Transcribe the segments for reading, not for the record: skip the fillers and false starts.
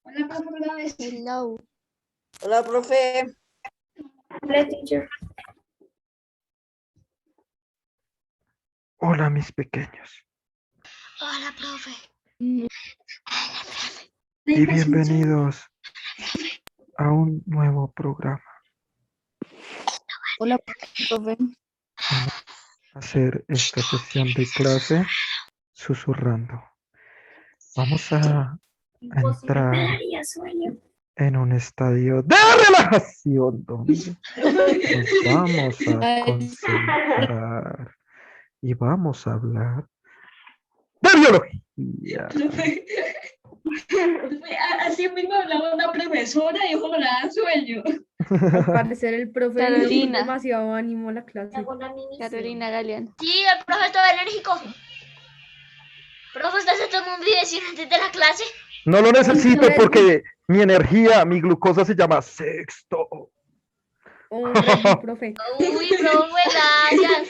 Hola, profe, otra vez. Hello. Hola, profe. Hola, teacher. Hola, mis pequeños. Hola, profe. Y bienvenidos a un nuevo programa. Hola, profe. Vamos a hacer esta sesión de clase susurrando. Vamos a entrar en un estadio de relajación donde nos vamos a concentrar y vamos a hablar de biología. Así mismo hablaba una profesora y dijo que me da sueño. Al parecer el profe le dio Carolina. demasiado ánimo a la clase. Carolina Galeano. Sí, el profe estaba enérgico. Profe, ¿usted se tomó un video antes de la clase? No lo necesito porque mi energía, mi glucosa se llama sexto. Un Red Bull, profe. Uy, profe, gracias.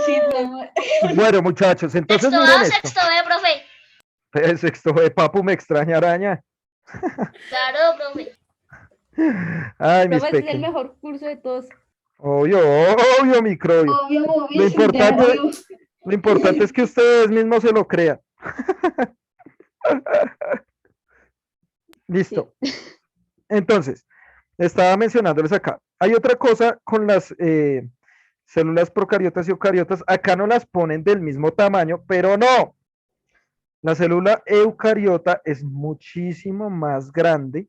Sí, profe. Bueno, muchachos, entonces Sexto miren A, esto. sexto B, profe. Sexto de papu, me extraña araña. Claro, profe. Ay, mis Profe, es el pequeños. mejor curso de todos. Obvio, microbio. Obvio, Lo importante, claro. lo importante es que ustedes mismos se lo crean. Listo. Entonces, estaba mencionándoles acá. Hay otra cosa con las células procariotas y eucariotas. Acá no las ponen del mismo tamaño, pero no. La célula eucariota es muchísimo más grande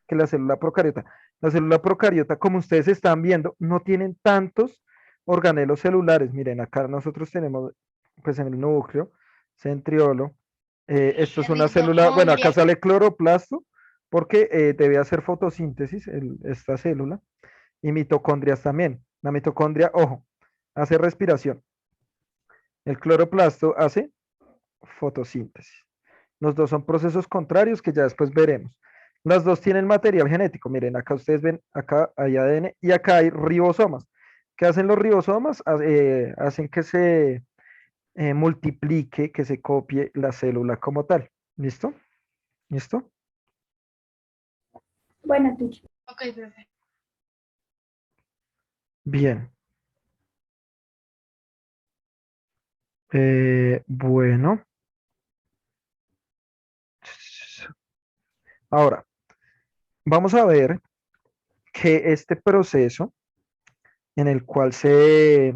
que la célula procariota. La célula procariota, como ustedes están viendo, no tienen tantos organelos celulares. Miren, acá nosotros tenemos, pues en el núcleo, centriolo. Esto es una célula, bueno, acá sale cloroplasto, porque debe hacer fotosíntesis esta célula, y mitocondrias también. La mitocondria, ojo, hace respiración. El cloroplasto hace fotosíntesis. Los dos son procesos contrarios que ya después veremos. Las dos tienen material genético. Miren, acá ustedes ven, acá hay ADN y acá hay ribosomas. ¿Qué hacen los ribosomas? Hacen que se multiplique, que se copie la célula como tal. ¿Listo? ¿Listo? Bueno, teacher. Ok, profe. Bien. Bueno. Ahora, vamos a ver que este proceso en el cual se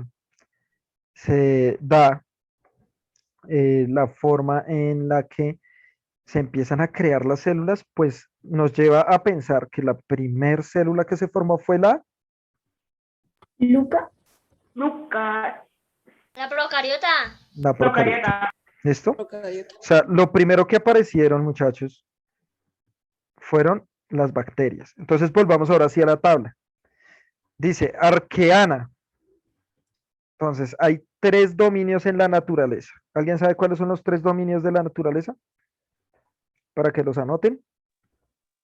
da la forma en la que se empiezan a crear las células, pues nos lleva a pensar que la primer célula que se formó fue la Luca. La procariota. procariota. ¿Listo? Procariota. O sea, lo primero que aparecieron, muchachos, fueron las bacterias. Entonces volvamos ahora sí a la tabla. Dice arqueana. Entonces, hay 3 dominios en la naturaleza. ¿Alguien sabe cuáles son los 3 dominios de la naturaleza? Para que los anoten.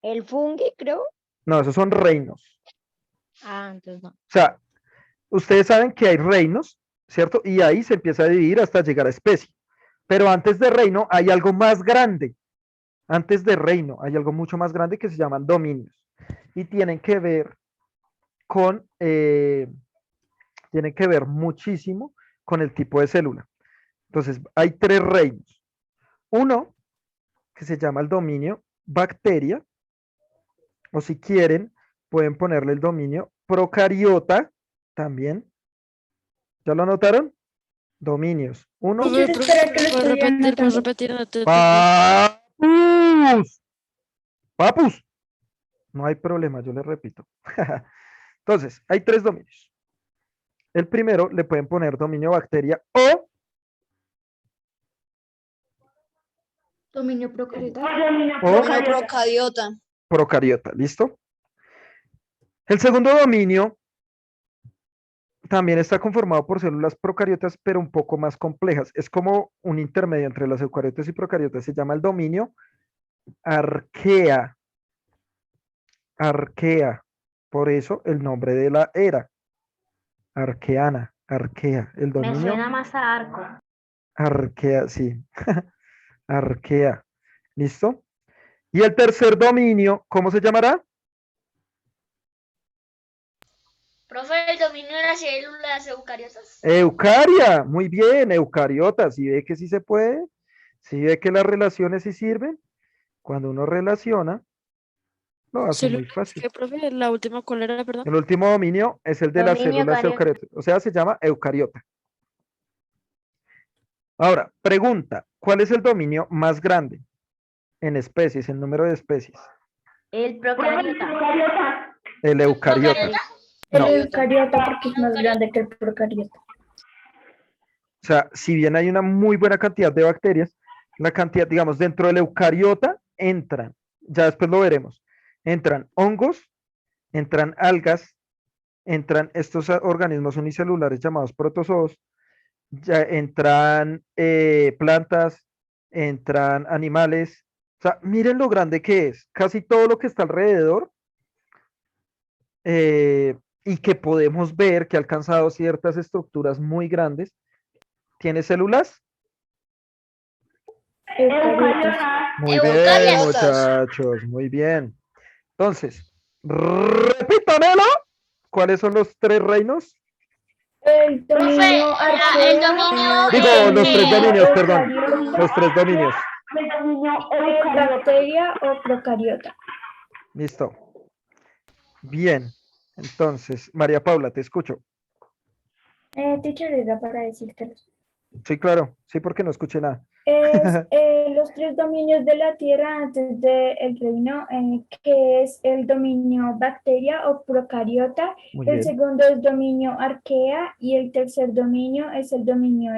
El fungi, creo. No, esos son reinos. Ah, entonces no. O sea, ustedes saben que hay reinos, ¿cierto? Y ahí se empieza a dividir hasta llegar a especie. Pero antes de reino hay algo más grande. Antes de reino hay algo mucho más grande que se llaman dominios. Y tienen que ver con, tienen que ver muchísimo con el tipo de célula. Entonces, hay 3 reinos. Uno, que se llama el dominio bacteria, o si quieren, pueden ponerle el dominio procariota también. ¿Ya lo anotaron? Dominios. Uno. Teacher, espera que lo estoy anotando. Papus. Papus. No hay problema, yo les repito. Entonces, hay 3 dominios. El primero le pueden poner dominio bacteria o Dominio procariota. Dominio procariota. procariota. ¿Listo? El segundo dominio también está conformado por células procariotas, pero un poco más complejas. Es como un intermedio entre las eucariotas y procariotas. Se llama el dominio arquea. Arquea. Por eso el nombre de la era. Arqueana. Arquea. El dominio. más a arco. Arquea, sí. Arquea. ¿Listo? Y el tercer dominio, ¿cómo se llamará? Profe, el dominio de las células eucariotas. Eucaria, muy bien, eucariotas. ¿Sí ve que sí se puede? ¿Sí ve que las relaciones sí sirven? Cuando uno relaciona, lo hace muy fácil. ¿Qué, profe? La última, ¿cuál era, perdón? El último dominio es el de las Dominio células eucariota. eucariotas, o sea, se llama eucariota. Ahora, pregunta, ¿cuál es el dominio más grande en especies, en número de especies? El procariota. El eucariota. ¿Procariota? No, El o eucariota porque es más grande que el procariota. sea, si bien hay una muy buena cantidad de bacterias, la cantidad, digamos, dentro del eucariota entran, ya después lo veremos, entran hongos, entran algas, entran estos organismos unicelulares llamados protozoos, ya entran plantas, entran animales. O sea, miren lo grande que es. Casi todo lo que está alrededor y que podemos ver que ha alcanzado ciertas estructuras muy grandes, tiene células. Muy bien, Eucariotas. muchachos, muy bien. Entonces, repítamelo. ¿Cuáles son los tres reinos? El Profe, dominio el dominio. Digo, los tres dominios, perdón. Los tres dominios. bacteria o procariota. Listo. Bien. Entonces, María Paula, te escucho. Teacher, era para decírtelo. Sí, claro. Sí, porque no escuché nada. Es los tres dominios de la Tierra antes del reino, que es el dominio bacteria o procariota, Muy el bien. segundo es dominio arquea y el tercer dominio es el dominio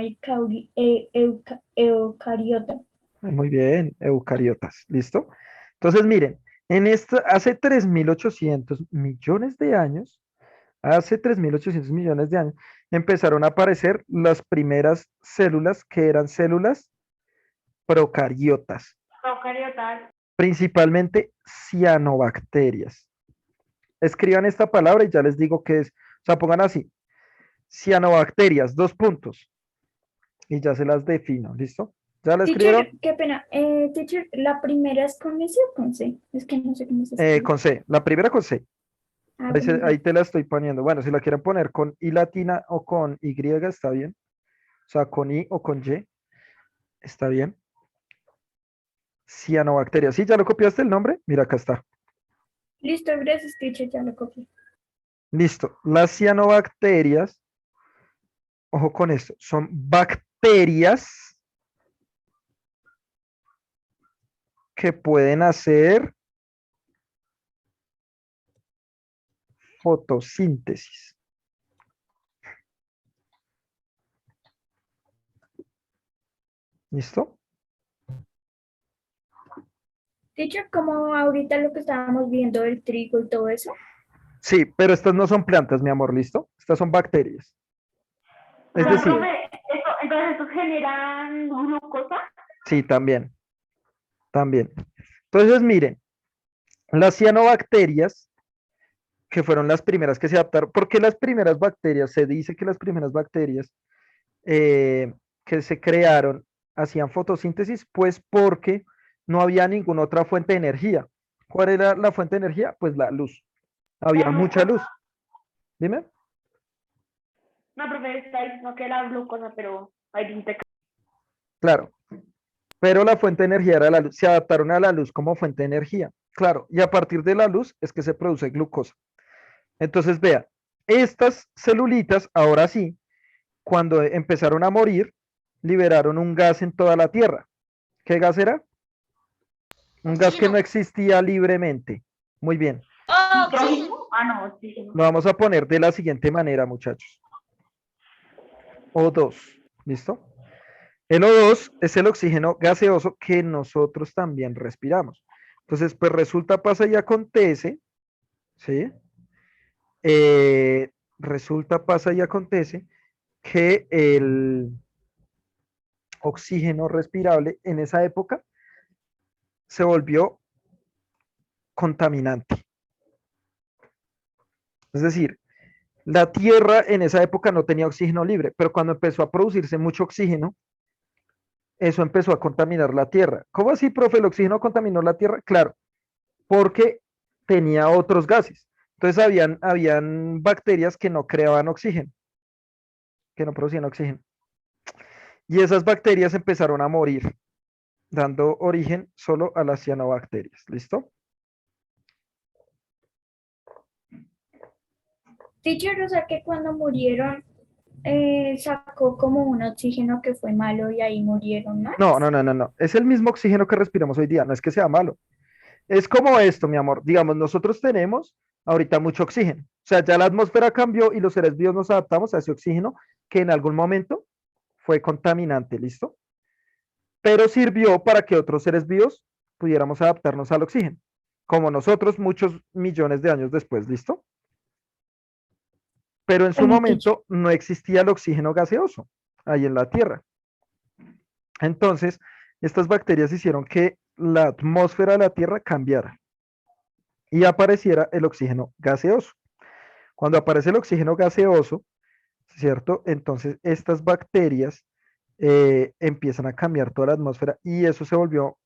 eucariota. Muy bien, eucariotas. ¿Listo? Entonces, miren, hace 3.800 millones de años, hace 3.800 millones de años, empezaron a aparecer las primeras células que eran células procariotas, principalmente cianobacterias. Escriban esta palabra y ya les digo qué es. O sea, pongan así, cianobacterias, 2 puntos. Y ya se las defino, ¿listo? ¿Ya la escribieron? Teacher, qué pena. Teacher, ¿la primera es con S o con C? Es que no sé cómo se escribe. Con C, la primera con C. Ah, Ahí, bueno, ahí te la estoy poniendo. Bueno, si la quieren poner con I latina o con Y, está bien. O sea, con I o con Y, está bien. Cianobacterias. ¿Sí? ¿Ya lo copiaste el nombre? Mira, acá está. listo, gracias, teacher, ya lo copié. Listo. Las cianobacterias, ojo con esto, son bacterias que pueden hacer fotosíntesis. ¿Listo? Teacher, como ahorita lo que estábamos viendo, el trigo y todo eso. Sí, pero estas no son plantas, mi amor, ¿listo? Estas son bacterias. Es decir, Entonces, ¿estos generan glucosa? sí, también. También. Entonces, miren, las cianobacterias, que fueron las primeras que se adaptaron, ¿por qué las primeras bacterias? Se dice que las primeras bacterias que se crearon hacían fotosíntesis, pues porque no había ninguna otra fuente de energía. ¿Cuál era la fuente de energía? Pues la luz. Había mucha luz. Dime. No, profe, está diciendo que era glucosa, pero hay un pecado. Claro. Pero la fuente de energía era la luz. Se adaptaron a la luz como fuente de energía. Claro. Y a partir de la luz es que se produce glucosa. Entonces, vean, estas celulitas, ahora sí, cuando empezaron a morir, liberaron un gas en toda la Tierra. ¿Qué gas era? Un gas que no existía libremente. Muy bien. Oxígeno. Ah, no, oxígeno. Lo vamos a poner de la siguiente manera, muchachos. O2. ¿Listo? El O2 es el oxígeno gaseoso que nosotros también respiramos. Entonces, pues resulta, pasa y acontece, ¿sí? Resulta, pasa y acontece que el oxígeno respirable en esa época se volvió contaminante. Es decir, la Tierra en esa época no tenía oxígeno libre, pero cuando empezó a producirse mucho oxígeno, eso empezó a contaminar la tierra. ¿Cómo así, profe? ¿El oxígeno contaminó la tierra? Claro, porque tenía otros gases. Entonces habían bacterias que no creaban oxígeno, que no producían oxígeno. Y esas bacterias empezaron a morir, dando origen solo a las cianobacterias. ¿Listo? Teacher, o sea que cuando murieron sacó como un oxígeno que fue malo y ahí murieron más. No. Es el mismo oxígeno que respiramos hoy día, no es que sea malo. Es como esto, mi amor. Digamos, nosotros tenemos ahorita mucho oxígeno. O sea, ya la atmósfera cambió y los seres vivos nos adaptamos a ese oxígeno que en algún momento fue contaminante, ¿listo? Pero sirvió para que otros seres vivos pudiéramos adaptarnos al oxígeno, como nosotros muchos millones de años después, ¿listo? Pero en su Bueno, momento no existía el oxígeno gaseoso ahí en la Tierra. Entonces, estas bacterias hicieron que la atmósfera de la Tierra cambiara y apareciera el oxígeno gaseoso. Cuando aparece el oxígeno gaseoso, ¿cierto? Entonces, estas bacterias empiezan a cambiar toda la atmósfera y eso se volvió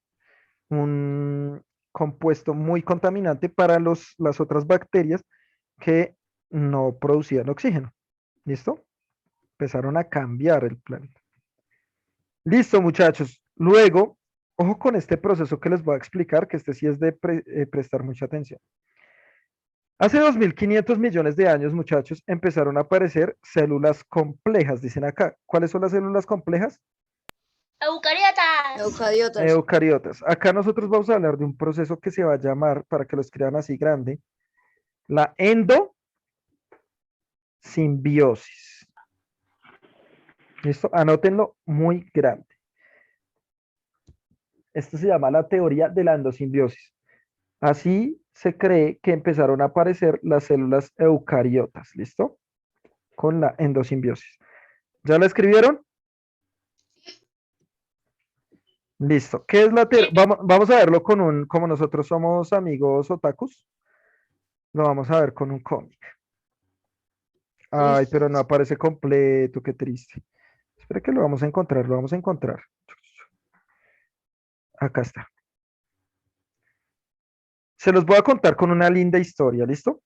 un compuesto muy contaminante para las otras bacterias que no producían oxígeno. ¿Listo? Empezaron a cambiar el planeta. Listo, muchachos. Luego, ojo con este proceso que les voy a explicar, que este sí es de prestar mucha atención. Hace 2.500 millones de años, muchachos, empezaron a aparecer células complejas, dicen acá. ¿Cuáles son las células complejas? Eucariotas. Eucariotas. Eucariotas. Acá nosotros vamos a hablar de un proceso que se va a llamar, para que lo escriban así grande, la endosimbiosis. ¿Listo? Anótenlo muy grande. Esto se llama la teoría de la endosimbiosis. Así se cree que empezaron a aparecer las células eucariotas. ¿Listo? Con la endosimbiosis. ¿Ya la escribieron? Listo. ¿Qué es la teoría? Vamos a verlo con como nosotros somos amigos otakus, lo vamos a ver con un cómic. Ay, pero no aparece completo, qué triste. Espera que lo vamos a encontrar, lo vamos a encontrar. Acá está. Se los voy a contar con una linda historia, ¿listo?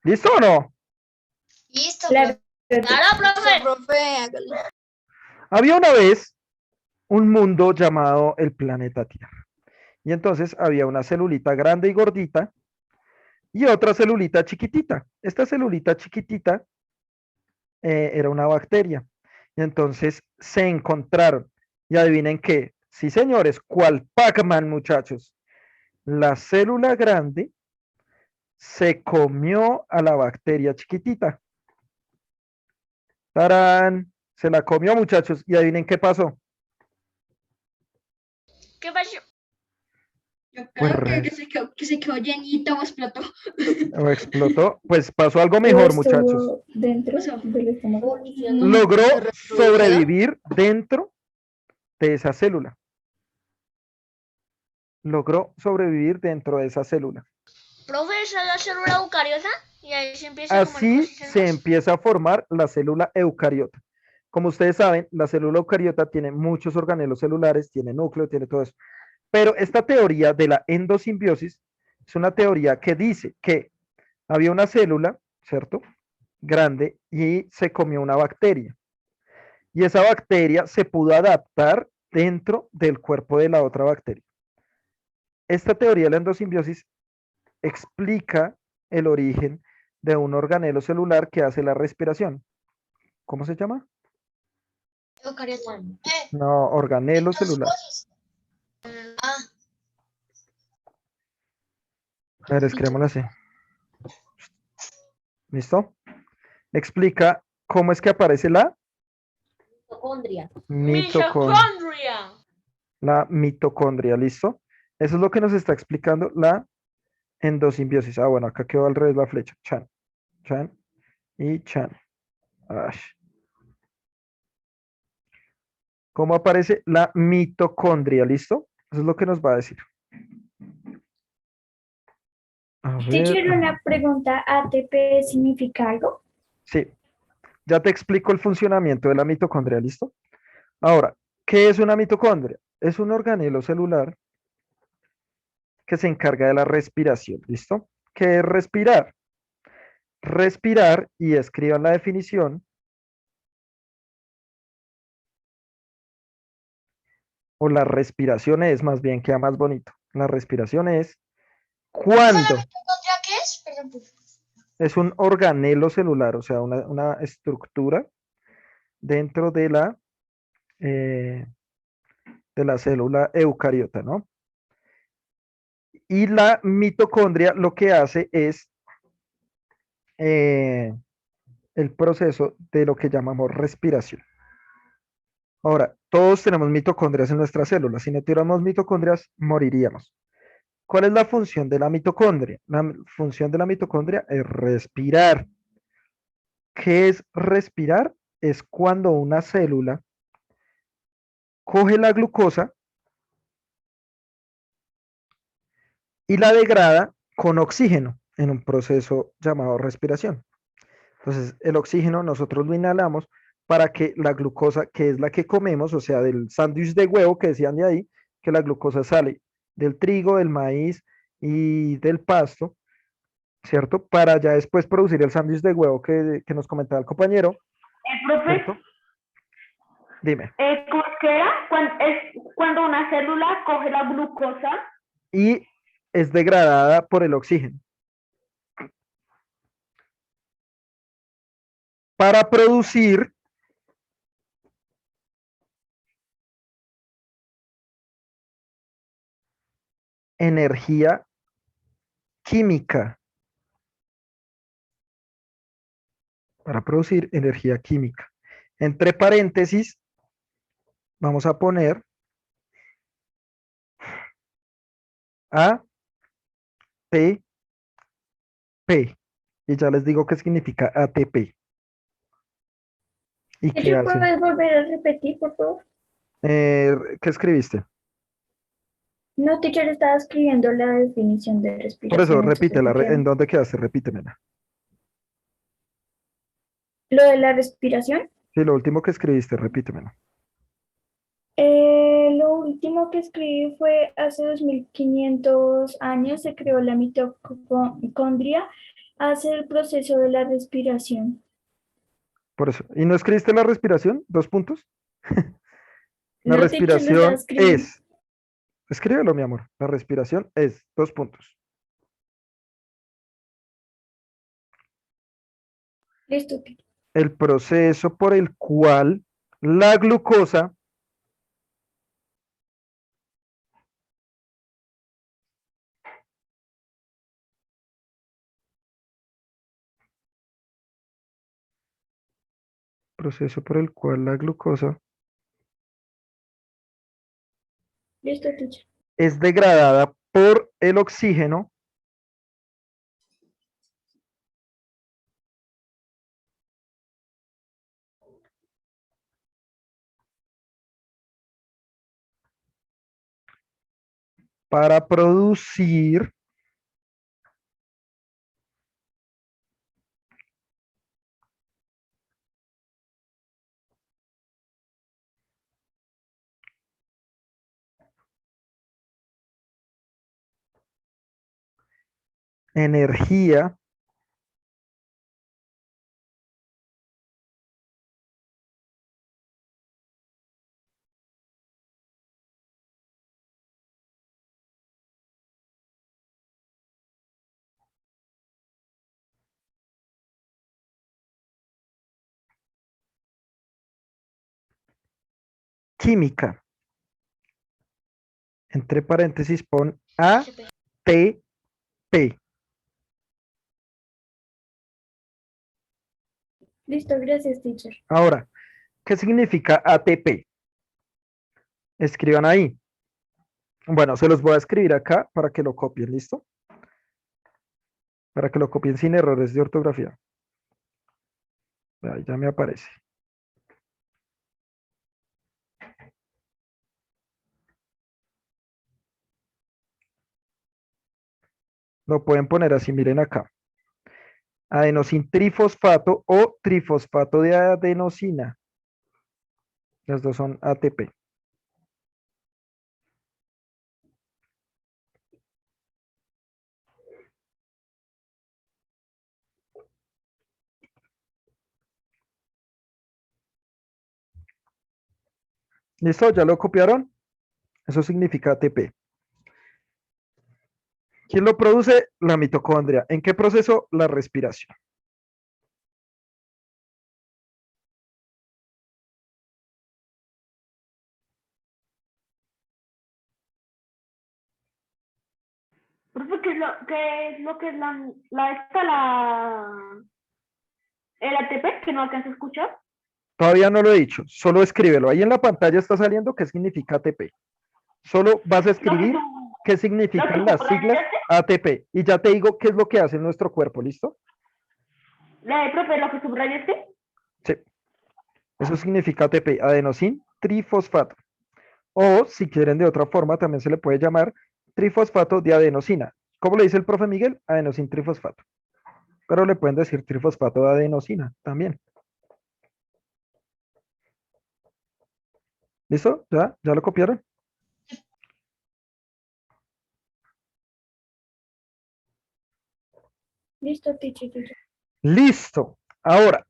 ¿Listo o no? Listo. Claro. Claro, profe. Profe, hágale. Había una vez un mundo llamado el planeta Tierra. Y entonces había una celulita grande y gordita y otra celulita chiquitita. Esta celulita chiquitita era una bacteria. Y entonces se encontraron. Y adivinen qué. Sí, señores, ¿cuál Pac-Man, muchachos? La célula grande se comió a la bacteria chiquitita. ¡Tarán! Se la comió, muchachos. Y adivinen qué pasó. ¿Qué pasó? Yo Pues creo que se quedó llenita o explotó. O explotó. Pues pasó algo mejor, Estuvo muchachos. dentro Eso. del estómago. Logró ¿Se reproducía? sobrevivir dentro de esa célula. Logró sobrevivir dentro de esa célula. Profe, esa es la célula eucariota y ahí se empieza a Así se empieza a formar la célula eucariota. Como ustedes saben, la célula eucariota tiene muchos organelos celulares, tiene núcleo, tiene todo eso. Pero esta teoría de la endosimbiosis es una teoría que dice que había una célula, ¿cierto? Grande y se comió una bacteria. Y esa bacteria se pudo adaptar dentro del cuerpo de la otra bacteria. Esta teoría de la endosimbiosis explica el origen de un organelo celular que hace la respiración. ¿Cómo se llama? Eucariota. No, organelo celular. A ver, escribámoslo así. ¿Listo? Explica cómo es que aparece la mitocondria. La mitocondria, ¿listo? Eso es lo que nos está explicando la endosimbiosis. Ah, bueno, acá quedó al revés la flecha. Chan, chan y chan. Ash. ¿Cómo aparece la mitocondria? ¿Listo? Eso es lo que nos va a decir. A ver. Teacher, una pregunta, ¿ATP significa algo? Sí. ya te explico el funcionamiento de la mitocondria, ¿listo? Ahora, ¿qué es una mitocondria? Es un organelo celular que se encarga de la respiración, ¿listo? ¿Qué es respirar? Respirar, y escriban la definición, o la respiración es, más bien, queda más bonito. La respiración es cuando ¿Qué es? Perdón. es un organelo celular, o sea, una estructura dentro de la célula eucariota, ¿no? Y la mitocondria lo que hace es el proceso de lo que llamamos respiración. Ahora, todos tenemos mitocondrias en nuestras células. Si no tuviéramos mitocondrias, moriríamos. ¿Cuál es la función de la mitocondria? La función de la mitocondria es respirar. ¿Qué es respirar? Es cuando una célula coge la glucosa y la degrada con oxígeno en un proceso llamado respiración. Entonces, el oxígeno nosotros lo inhalamos para que la glucosa, que es la que comemos, o sea, del sándwich de huevo que decían de ahí, que la glucosa sale del trigo, del maíz y del pasto, ¿cierto? Para ya después producir el sándwich de huevo que nos comentaba el compañero, Profe, ¿cierto? Dime. ¿cómo es que era? Es cuando una célula coge la glucosa. Y es degradada por el oxígeno. Para producir energía química. Para producir energía química. Entre paréntesis, vamos a poner ATP. Y ya les digo qué significa ATP. ¿Y qué Teacher, hace? ¿puedes volver a repetir, por favor? ¿Qué escribiste? No, teacher, estaba escribiendo la definición de Por respiración. eso, entonces repítela. me quedé. ¿En dónde quedaste? Repítemela. Lo de la respiración. Sí, lo último que escribiste, repítemelo. Lo último que escribí fue hace 2500 años se creó la mitocondria, hace el proceso de la respiración. Por eso. ¿Y no escribiste la respiración? ¿Dos puntos? La No, teacher, lo estaba respiración escribiendo. es. Escríbelo, mi amor. La respiración es. Dos puntos. Listo, teacher. El proceso por el cual la glucosa proceso por el cual la glucosa Listo, teacher. es degradada por el oxígeno para producir energía química. Entre paréntesis pon ATP. Listo, gracias, teacher. Ahora, ¿qué significa ATP? Escriban ahí. Bueno, se los voy a escribir acá para que lo copien, ¿listo? Para que lo copien sin errores de ortografía. Ahí ya me aparece. Lo pueden poner así, miren acá. Adenosin-trifosfato o trifosfato de adenosina. Las dos son ATP. ¿Listo? ¿Ya lo copiaron? Eso significa ATP. ¿Quién lo produce? La mitocondria. ¿En qué proceso? La respiración. Profe, ¿qué es el ATP que no alcanza a escuchar? Todavía no lo he dicho, solo escríbelo. Ahí en la pantalla está saliendo qué significa ATP. Solo vas a escribir qué significan las siglas ATP. Y ya te digo qué es lo que hace en nuestro cuerpo, ¿listo? Profe, lo que subrayaste. Sí. Eso significa ATP, adenosin trifosfato. O si quieren de otra forma, también se le puede llamar trifosfato de adenosina. ¿Cómo le dice el profe Miguel? Adenosin trifosfato. Pero le pueden decir trifosfato de adenosina también. ¿Listo? ¿Ya? ¿Ya lo copiaron? Listo, teacher. Listo. Ahora,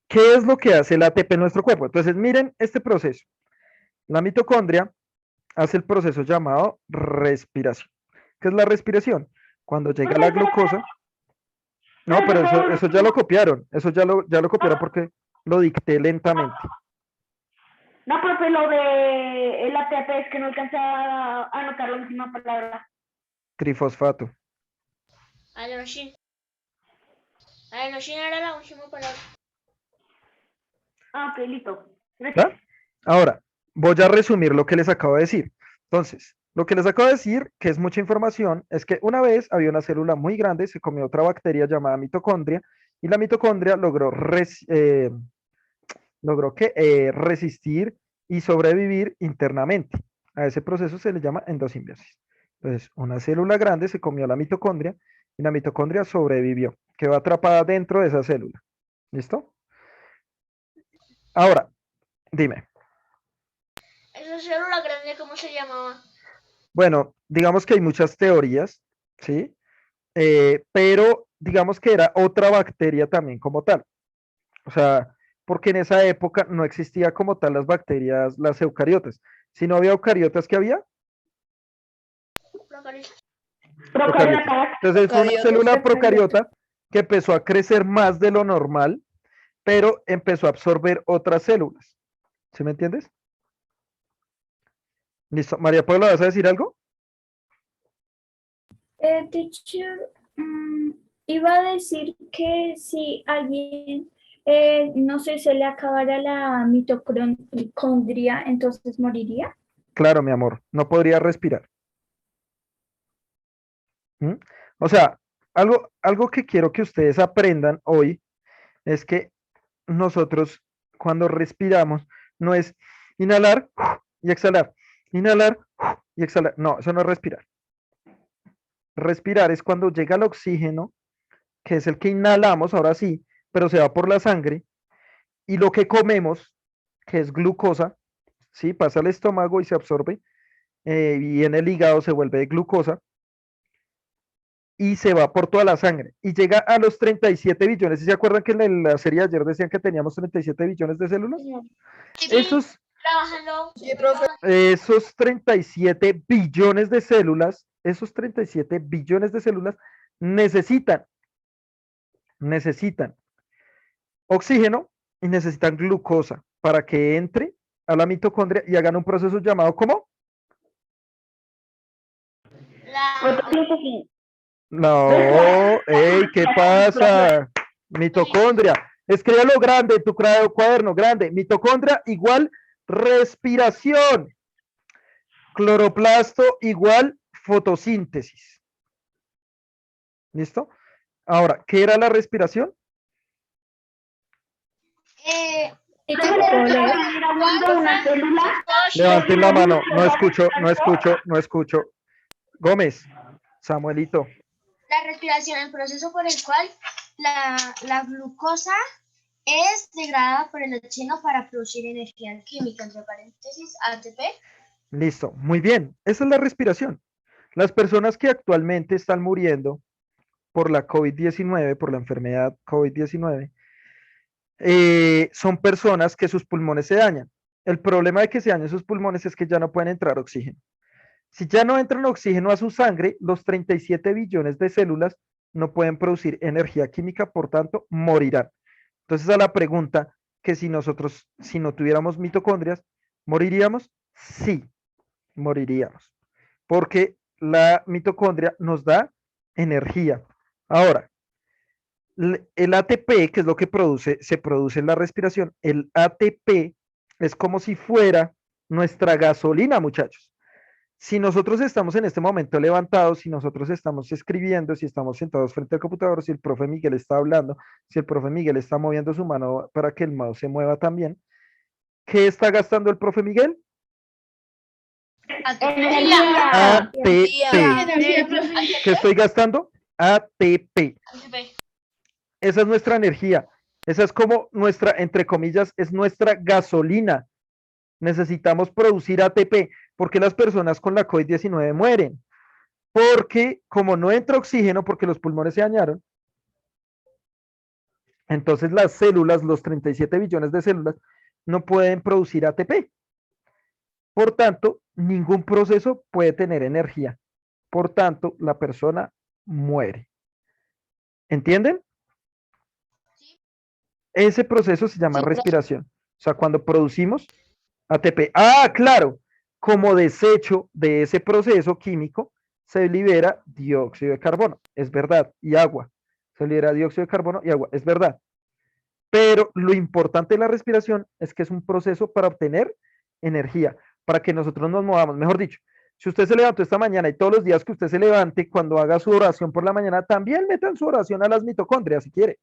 ¿qué es lo que hace el ATP en nuestro cuerpo? Entonces, miren este proceso. La mitocondria hace el proceso llamado respiración. ¿Qué es la respiración? Cuando llega la glucosa. No, pero eso ya lo copiaron. Eso ya lo copiaron porque lo dicté lentamente. No, profe, lo de el ATP es que no alcanza a anotar la última palabra. Trifosfato. Adenosin. Adenosin era la última palabra. Ah, ok, listo. Gracias. ¿Ya? Ahora, voy a resumir lo que les acabo de decir. Entonces, lo que les acabo de decir, que es mucha información, es que una vez había una célula muy grande, se comió otra bacteria llamada mitocondria, y la mitocondria logró resistir y sobrevivir internamente. A ese proceso se le llama endosimbiosis. Entonces, una célula grande se comió la mitocondria y la mitocondria sobrevivió, quedó atrapada dentro de esa célula. ¿Listo? Ahora, dime. Esa célula grande, ¿cómo se llamaba? Bueno, digamos que hay muchas teorías, ¿sí? Pero digamos que era otra bacteria también como tal. O sea, porque en esa época no existía como tal las bacterias, las eucariotas. Si no había eucariotas, ¿qué había? Procariota. Procariota. Entonces fue una Procariotas. célula procariota que empezó a crecer más de lo normal, pero empezó a absorber otras células. ¿Sí me entiendes? Listo. María Paula, ¿vas a decir algo? Teacher, iba a decir que si alguien, no sé, se le acabara la mitocondria, entonces moriría. Claro, mi amor, no podría respirar. ¿Mm? O sea, algo que quiero que ustedes aprendan hoy es que nosotros cuando respiramos no es inhalar y exhalar, inhalar y exhalar. No, eso no es respirar. Respirar es cuando llega el oxígeno, que es el que inhalamos, ahora sí, pero se va por la sangre, y lo que comemos, que es glucosa, ¿sí? Pasa al estómago y se absorbe, y en el hígado se vuelve glucosa, y se va por toda la sangre, y llega a los 37 billones. ¿Sí se acuerdan que en la serie de ayer decían que teníamos 37 billones de células? Esos, Trabajando. Sí, profe. esos 37 billones de células, esos 37 billones de células necesitan oxígeno y necesitan glucosa para que entre a la mitocondria y hagan un proceso llamado ¿cómo? Fotosíntesis. No, ey, ¿qué pasa? Mitocondria. Escríbelo grande en tu cuaderno, grande. Mitocondria igual respiración. Cloroplasto igual fotosíntesis. ¿Listo? Ahora, ¿qué era la respiración? Teacher, ¿puedo leer? Ir hablando de una célula. Levanten la mano. No escucho. Gómez, Samuelito. La respiración, el proceso por el cual La glucosa es degradada por el oxígeno para producir energía química, entre paréntesis, ATP. Listo, muy bien. Esa es la respiración. Las personas que actualmente están muriendo por la COVID-19, por la enfermedad COVID-19, son personas que sus pulmones se dañan. El problema de que se dañen sus pulmones es que ya no pueden entrar oxígeno. Si ya no entran oxígeno a su sangre, los 37 billones de células no pueden producir energía química, por tanto, morirán. Entonces, a la pregunta que si nosotros, si no tuviéramos mitocondrias, ¿moriríamos? Sí, moriríamos. Porque la mitocondria nos da energía. Ahora, el ATP, que es lo que se produce en la respiración, el ATP es como si fuera nuestra gasolina, muchachos. Si nosotros estamos en este momento levantados, si nosotros estamos escribiendo, si estamos sentados frente al computador, si el profe Miguel está hablando, si el profe Miguel está moviendo su mano para que el mouse se mueva también, ¿qué está gastando el profe Miguel? Energía. ATP. Energía, profe. ¿Qué estoy gastando? ATP. Esa es nuestra energía. Esa es como nuestra, entre comillas, es nuestra gasolina. Necesitamos producir ATP. ¿Por qué las personas con la COVID-19 mueren? Porque como no entra oxígeno, porque los pulmones se dañaron, entonces las células, los 37 billones de células, no pueden producir ATP. Por tanto, ningún proceso puede tener energía. Por tanto, la persona muere. ¿Entienden? Ese proceso se llama Sí, profe. respiración. O sea, cuando producimos ATP. Ah, claro. Como desecho de ese proceso químico, se libera dióxido de carbono. Es verdad. Y agua. Se libera dióxido de carbono y agua. Es verdad. Pero lo importante de la respiración es que es un proceso para obtener energía, para que nosotros nos movamos. Mejor dicho, si usted se levantó esta mañana y todos los días que usted se levante, cuando haga su oración por la mañana, también metan su oración a las mitocondrias si quiere.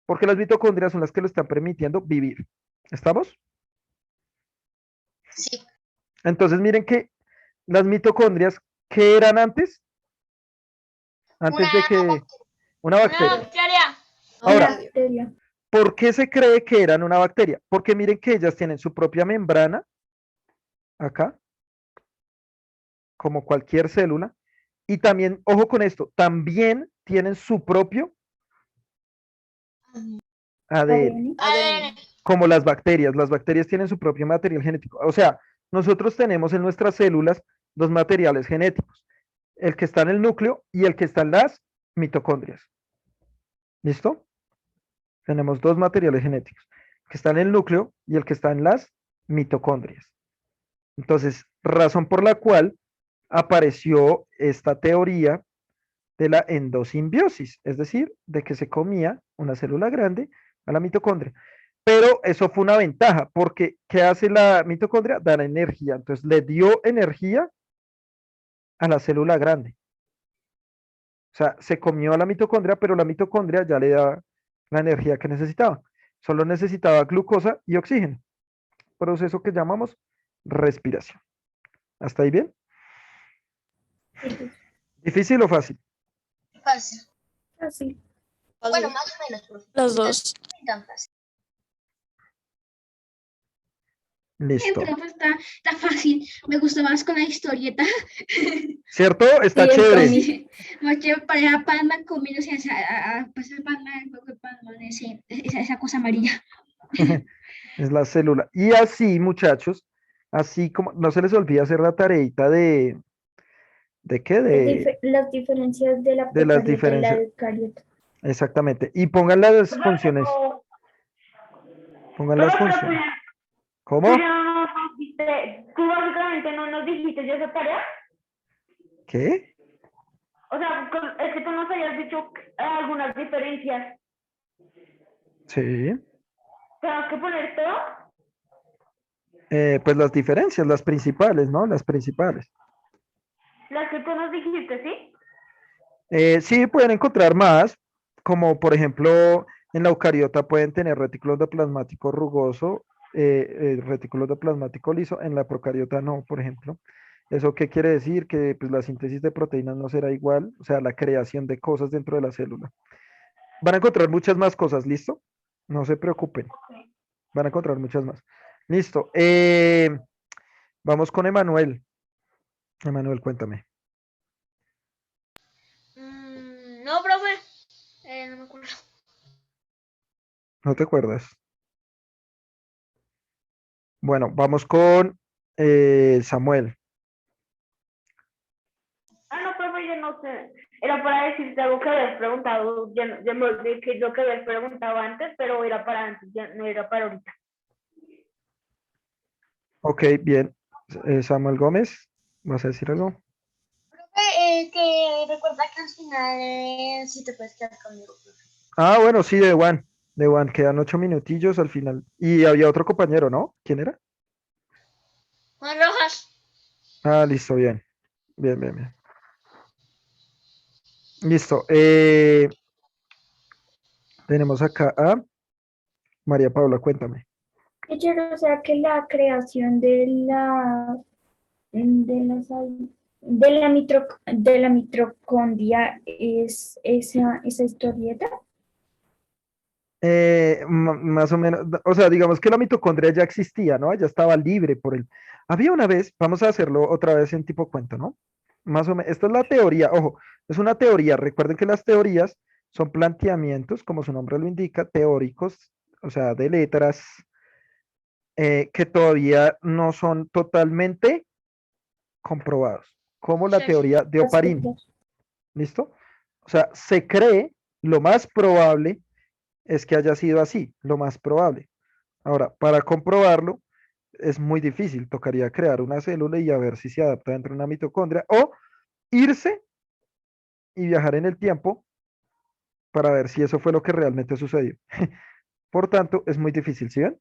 Porque las mitocondrias son las que lo están permitiendo vivir. ¿Estamos? Sí. Entonces miren que las mitocondrias, ¿qué eran antes? Antes de que... Una Una bacteria. bacteria. Ahora, Bacteria. ¿por qué se cree que eran una bacteria? Porque miren que ellas tienen su propia membrana, acá, como cualquier célula, y también, ojo con esto, también tienen su propio ADN, ADN. como las bacterias tienen su propio material genético. O sea, nosotros tenemos en nuestras células dos materiales genéticos, el que está en el núcleo y el que está en las mitocondrias. ¿Listo? Tenemos dos materiales genéticos, el que está en el núcleo y el que está en las mitocondrias. Entonces, razón por la cual apareció esta teoría de la endosimbiosis, es decir, de que se comía una célula grande a la mitocondria. Pero eso fue una ventaja, porque ¿qué hace la mitocondria? Dar energía. Entonces, le dio energía a la célula grande. O sea, se comió a la mitocondria, pero la mitocondria ya le daba la energía que necesitaba. Solo necesitaba glucosa y oxígeno. Proceso que llamamos respiración. ¿Hasta ahí bien? ¿Difícil o fácil? Fácil. Así. Bueno, más o menos, profe. Las dos. No tan fácil. Listo. Profe, está fácil. Me gusta más con la historieta. ¿Cierto? Está Sí, el chévere. cómic. Sí, porque para Batman comiéndose pasar Batman, esa cosa amarilla. Es la célula. Y así, muchachos, así como no se les olvide hacer la tareita ¿de qué? Las diferencias de la de las procariota y la diferencias. eucariota. Exactamente. Y pongan las funciones. Pongan las Pero, funciones. ¿Cómo? tú ya no nos dijiste, tú básicamente no nos dijiste ya esa tarea. ¿Qué? O sea, es que tú nos habías dicho algunas diferencias. Sí. ¿Tenemos que poner todo? Pues las diferencias, las principales, ¿no? Las principales. Las que tú nos dijiste, ¿sí? Sí, pueden encontrar más, como por ejemplo, en la eucariota pueden tener retículo endoplasmático rugoso, retículo endoplasmático liso, en la procariota no, por ejemplo. ¿Eso qué quiere decir? Que pues, la síntesis de proteínas no será igual, o sea, la creación de cosas dentro de la célula. van a encontrar muchas más cosas, ¿listo? No se preocupen, van a encontrar muchas más. Listo. Vamos con Emanuel. Emanuel, cuéntame. No, profe. No me acuerdo. ¿No te acuerdas? Bueno, vamos con Samuel. No, profe, yo no sé. Era para decirte algo que habías preguntado. Ya me olvidé que lo que habías preguntado antes, pero era para antes, ya no era para ahorita. Ok, bien. Samuel Gómez, ¿vas a decir algo? Profe, que recuerda que al final sí te puedes quedar conmigo, profe. Ah, bueno, sí, de Juan. De Juan, quedan 8 minutillos al final. Y había otro compañero, ¿no? ¿Quién era? Juan Rojas. Ah, listo, bien. Bien, bien, bien. Listo. Tenemos acá a María Paula, cuéntame. Teacher, o sea que la creación de la mitocondria es esa historieta. Más o menos, o sea, digamos que la mitocondria ya existía, ¿no? Ya estaba libre por el... Había una vez, vamos a hacerlo otra vez en tipo cuento, ¿no? Más o menos, esta es la teoría, ojo, es una teoría, recuerden que las teorías son planteamientos, como su nombre lo indica, teóricos, o sea, de letras, que todavía no son totalmente comprobados, como la Sí. teoría de Oparín, Aspectos. ¿listo? O sea, se cree, lo más probable es que haya sido así, lo más probable. Ahora, para comprobarlo es muy difícil, tocaría crear una célula y a ver si se adapta dentro de una mitocondria o irse y viajar en el tiempo para ver si eso fue lo que realmente sucedió. Por tanto, es muy difícil, ¿sí ven?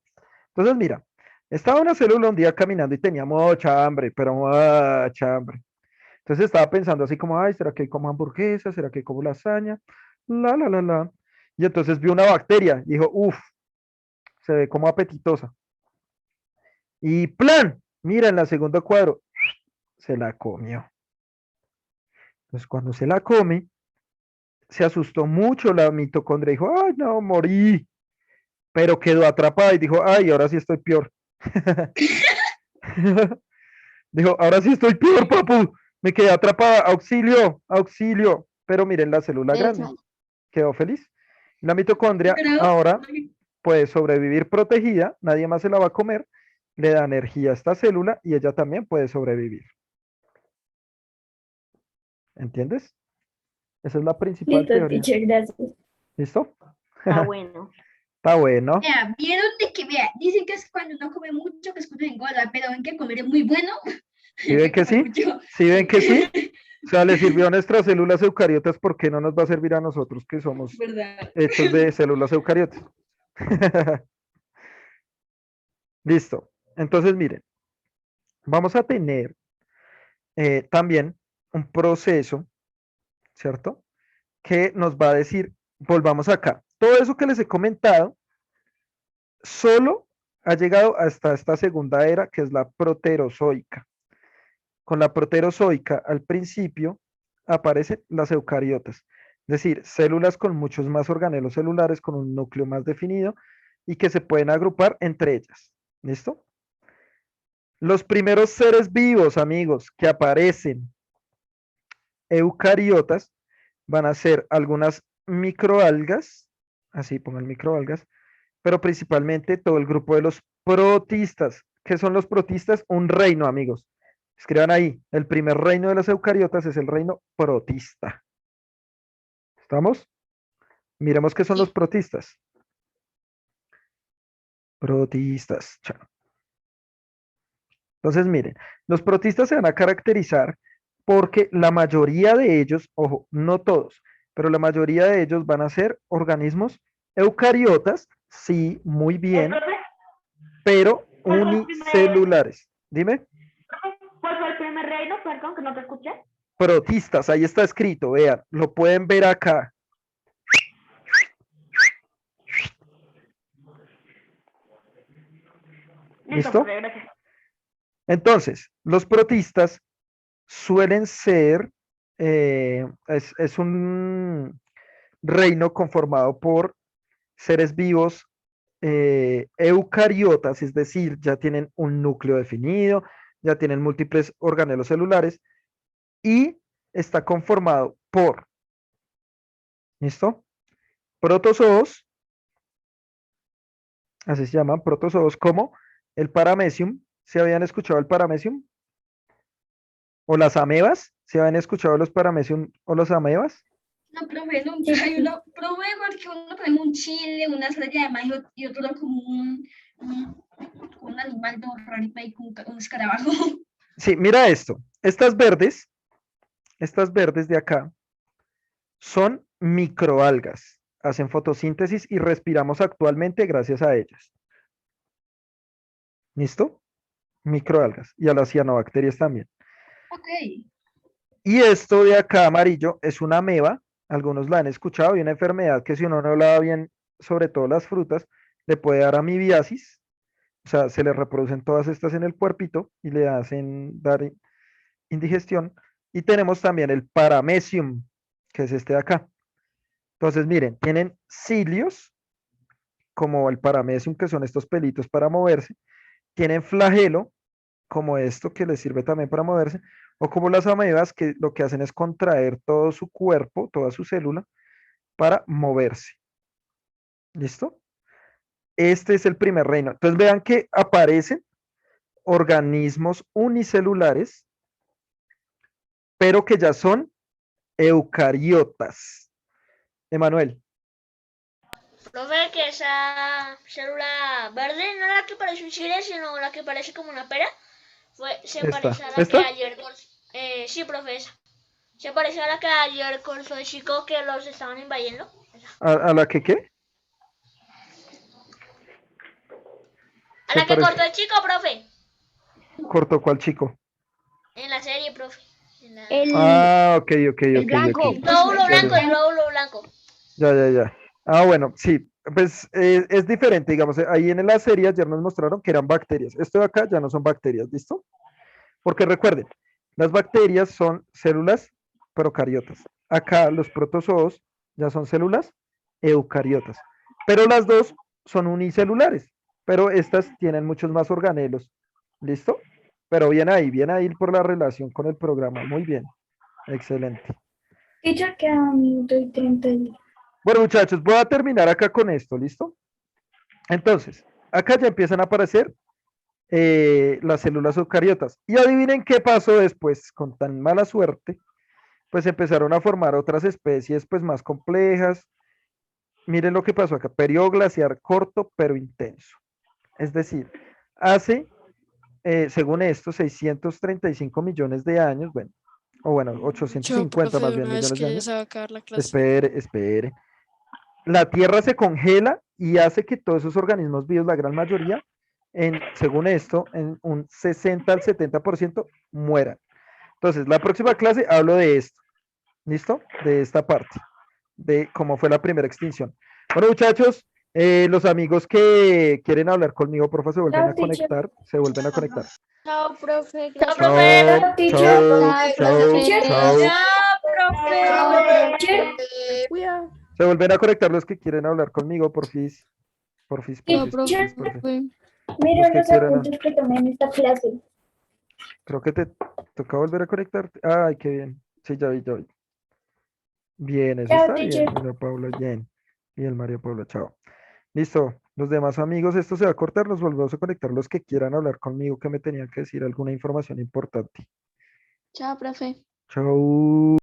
Entonces, mira, estaba una célula un día caminando y tenía mucha hambre, pero mucha hambre. Entonces estaba pensando así como, ay, ¿será que como hamburguesa? ¿Será que como lasaña? La. Y entonces vio una bacteria y dijo, uff, se ve como apetitosa. Y plan, mira en la segunda cuadro, se la comió. Entonces cuando se la come, se asustó mucho la mitocondria, dijo, ay, no, morí. Pero quedó atrapada y dijo, ay, ahora sí estoy peor. Dijo, ahora sí estoy peor, papu. Me quedé atrapada, auxilio, auxilio. Pero miren la célula grande, quedó feliz. La mitocondria Pero, ahora puede sobrevivir protegida, nadie más se la va a comer, le da energía a esta célula y ella también puede sobrevivir. ¿Entiendes? Esa es la principal Listo, teoría. teacher, gracias. ¿Listo? Está bueno. Está bueno. vea, vieron de que, vea, dicen que es cuando uno come mucho, que es cuando engorda, pero ven que comer es muy bueno. ¿Sí ven que sí? ¿Sí ven que sí? O sea, le sirvió a nuestras células eucariotas, ¿por qué no nos va a servir a nosotros que somos ¿Verdad? hechos de células eucariotas? Listo. Entonces, miren, vamos a tener también un proceso, ¿cierto? Que nos va a decir, volvamos acá. Todo eso que les he comentado, solo ha llegado hasta esta segunda era, que es la proterozoica. Con la proterozoica, al principio, aparecen las eucariotas, es decir, células con muchos más organelos celulares, con un núcleo más definido y que se pueden agrupar entre ellas. ¿Listo? Los primeros seres vivos, amigos, que aparecen eucariotas van a ser algunas microalgas, así pongan microalgas, pero principalmente todo el grupo de los protistas. ¿Qué son los protistas? Un reino, amigos. Escriban ahí, el primer reino de las eucariotas es el reino protista. ¿Estamos? Miremos qué son los protistas. Protistas. Chao. Entonces, miren, los protistas se van a caracterizar porque la mayoría de ellos, ojo, no todos, pero la mayoría de ellos van a ser organismos eucariotas, sí, muy bien, Profe, pero ¿cuál fue el unicelulares. Dime, ¿Cuál fue el primer reino? Perdón, que no te escuché. protistas, ahí está escrito, vean, lo pueden ver acá. ¿Listo? Profe, gracias. Entonces, los protistas suelen ser, es un reino conformado por seres vivos eucariotas, es decir, ya tienen un núcleo definido, ya tienen múltiples organelos celulares y está conformado por, ¿listo? Protozoos, así se llaman, protozoos, como el paramecium. ¿Se habían escuchado el paramecium? ¿O las amebas? ¿Se habían escuchado los paramecium o los amebas? No, profe, nunca. Hay uno, profe, porque uno pone un chile, una estrella de mar y otro como un animal todo rarito ahí, con un escarabajo. Sí, mira esto. Estas verdes de acá, son microalgas. Hacen fotosíntesis y respiramos actualmente gracias a ellas. ¿Listo? Microalgas. Y a las cianobacterias también. Ok. Y esto de acá amarillo es una ameba. Algunos la han escuchado, y una enfermedad que si uno no lava bien, sobre todo las frutas, le puede dar amibiasis. O sea, se le reproducen todas estas en el cuerpito y le hacen dar indigestión. Y tenemos también el paramecium, que es este de acá. Entonces, miren, tienen cilios, como el paramecium, que son estos pelitos para moverse. Tienen flagelo, como esto, que les sirve también para moverse. O como las amebas, que lo que hacen es contraer todo su cuerpo, toda su célula, para moverse. ¿Listo? Este es el primer reino. Entonces, vean que aparecen organismos unicelulares, pero que ya son eucariotas. Emanuel. Profe, que esa célula verde no es la que parece un chile, sino la que parece como una pera. Se parece a la que ayer... sí, profe, esa. Se parece a la que ayer cortó el chico que los estaban invadiendo. ¿A la que qué? A la que cortó el chico, profe. ¿Cortó cuál chico? En la serie, profe. Ok. blanco. Glóbulo blanco, el glóbulo blanco. Ya. Ah, bueno, sí, pues es diferente, digamos, ahí en la serie ayer nos mostraron que eran bacterias. Esto de acá ya no son bacterias, ¿listo? Porque recuerden, las bacterias son células procariotas. Acá los protozoos ya son células eucariotas. Pero las dos son unicelulares, pero estas tienen muchos más organelos. ¿Listo? Pero bien ahí por la relación con el programa. Muy bien. Excelente. Y ya queda un minuto y 30. Bueno, muchachos, voy a terminar acá con esto, ¿listo? Entonces, acá ya empiezan a aparecer las células eucariotas. Y adivinen qué pasó después, con tan mala suerte, pues empezaron a formar otras especies pues más complejas. Miren lo que pasó acá, periodo glaciar corto pero intenso. Es decir, hace, según esto, 635 millones de años, bueno, 850 más bien millones de años. Se va a acabar la clase. Espere. La Tierra se congela y hace que todos esos organismos vivos, la gran mayoría, según esto, en un 60 al 70% mueran. Entonces, la próxima clase hablo de esto. ¿Listo? De esta parte, de cómo fue la primera extinción. Bueno, muchachos, los amigos que quieren hablar conmigo, por favor, se vuelven a conectar. Se vuelven a conectar. Chao, profe. Chao, profe. Cuidado. Se vuelven a conectar los que quieren hablar conmigo, porfis. Mira los apuntes que tomé en esta clase. Creo que te toca volver a conectarte. Ay, qué bien. Sí, ya vi. Bien, eso está bien, María Paula, bien. Bien, María Paula, chao. Listo, los demás amigos, esto se va a cortar, nos volvemos a conectar los que quieran hablar conmigo, que me tenían que decir alguna información importante. Chao, profe. Chao.